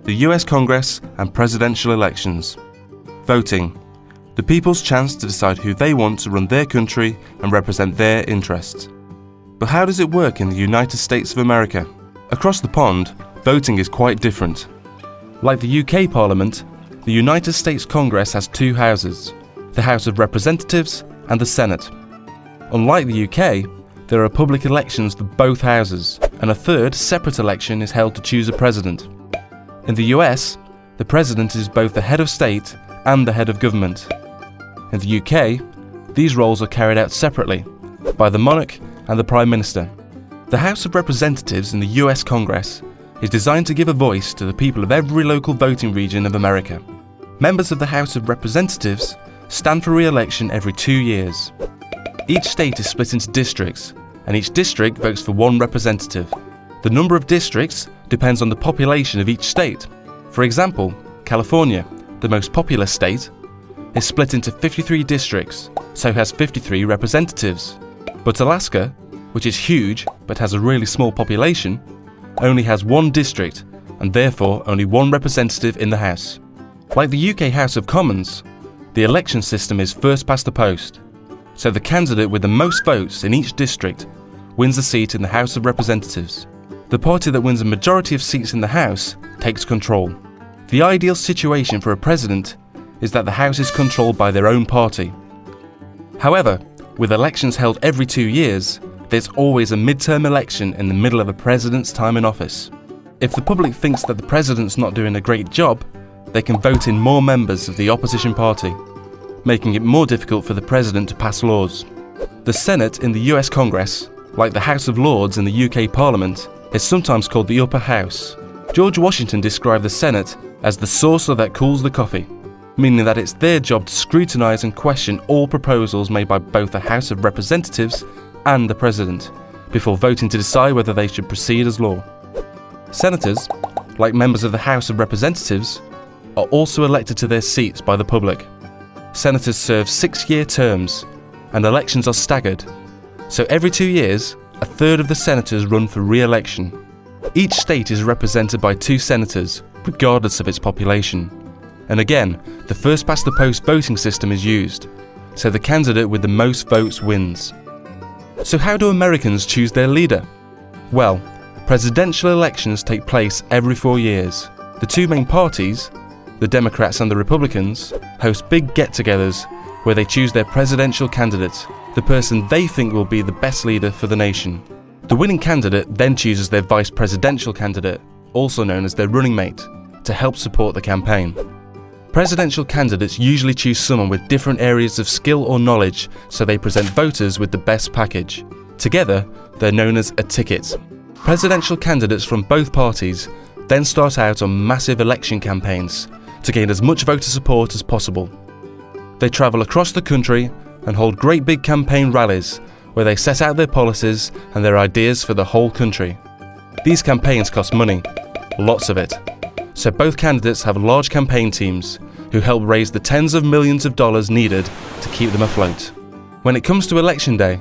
the US Congress and presidential elections. Voting, the people's chance to decide who they want to run their country and represent their interests. But how does it work in the United States of America? Across the pond, voting is quite different. Like the UK Parliament, the United States Congress has two houses, the House of Representatives and the Senate. Unlike the UK, there are public elections for both houses, and a third separate election is held to choose a president. In the US, the president is both the head of state and the head of government. In the UK, these roles are carried out separately by the monarch and the Prime Minister. The House of Representatives in the US Congress is designed to give a voice to the people of every local voting region of America. Members of the House of Representatives stand for re-election every 2 years. Each state is split into districts, and each district votes for one representative. The number of districts depends on the population of each state. For example, California, the most populous state, is split into 53 districts, so has 53 representatives. But Alaska, which is huge but has a really small population, only has one district and therefore only one representative in the House. Like the UK House of Commons, the election system is first past the post, so the candidate with the most votes in each district wins a seat in the House of Representatives. The party that wins a majority of seats in the House takes control. The ideal situation for a president is that the House is controlled by their own party. However, with elections held every 2 years, there's always a midterm election in the middle of a president's time in office. If the public thinks that the president's not doing a great job, they can vote in more members of the opposition party, making it more difficult for the president to pass laws. The Senate in the US Congress, like the House of Lords in the UK Parliament, is sometimes called the upper house. George Washington described the Senate as the saucer that cools the coffee, meaning that it's their job to scrutinise and question all proposals made by both the House of Representatives and the President, before voting to decide whether they should proceed as law. Senators, like members of the House of Representatives, are also elected to their seats by the public. Senators serve 6-year terms, and elections are staggered, so every 2 years, a third of the senators run for re-election. Each state is represented by 2 senators, regardless of its population. And again, the first past the post voting system is used, so the candidate with the most votes wins. So how do Americans choose their leader? Well, presidential elections take place every 4 years. The 2 main parties, the Democrats and the Republicans, host big get-togethers where they choose their presidential candidate, the person they think will be the best leader for the nation. The winning candidate then chooses their vice presidential candidate, also known as their running mate, to help support the campaign. Presidential candidates usually choose someone with different areas of skill or knowledge, so they present voters with the best package. Together, they're known as a ticket. Presidential candidates from both parties then start out on massive election campaigns to gain as much voter support as possible. They travel across the country and hold great big campaign rallies where they set out their policies and their ideas for the whole country. These campaigns cost money, lots of it. So both candidates have large campaign teams who help raise the tens of millions of dollars needed to keep them afloat. When it comes to election day,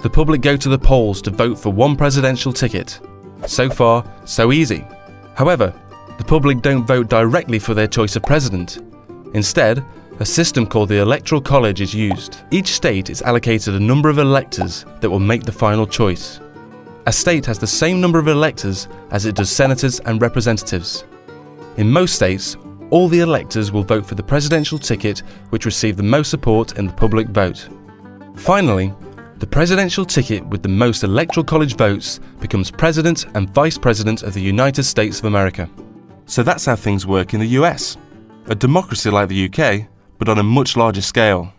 the public go to the polls to vote for one presidential ticket. So far, so easy. However, the public don't vote directly for their choice of president. Instead, a system called the Electoral College is used. Each state is allocated a number of electors that will make the final choice. A state has the same number of electors as it does senators and representatives. In most states, all the electors will vote for the presidential ticket which received the most support in the public vote. Finally, the presidential ticket with the most Electoral College votes becomes President and Vice President of the United States of America. So that's how things work in the US. A democracy like the UK, but on a much larger scale.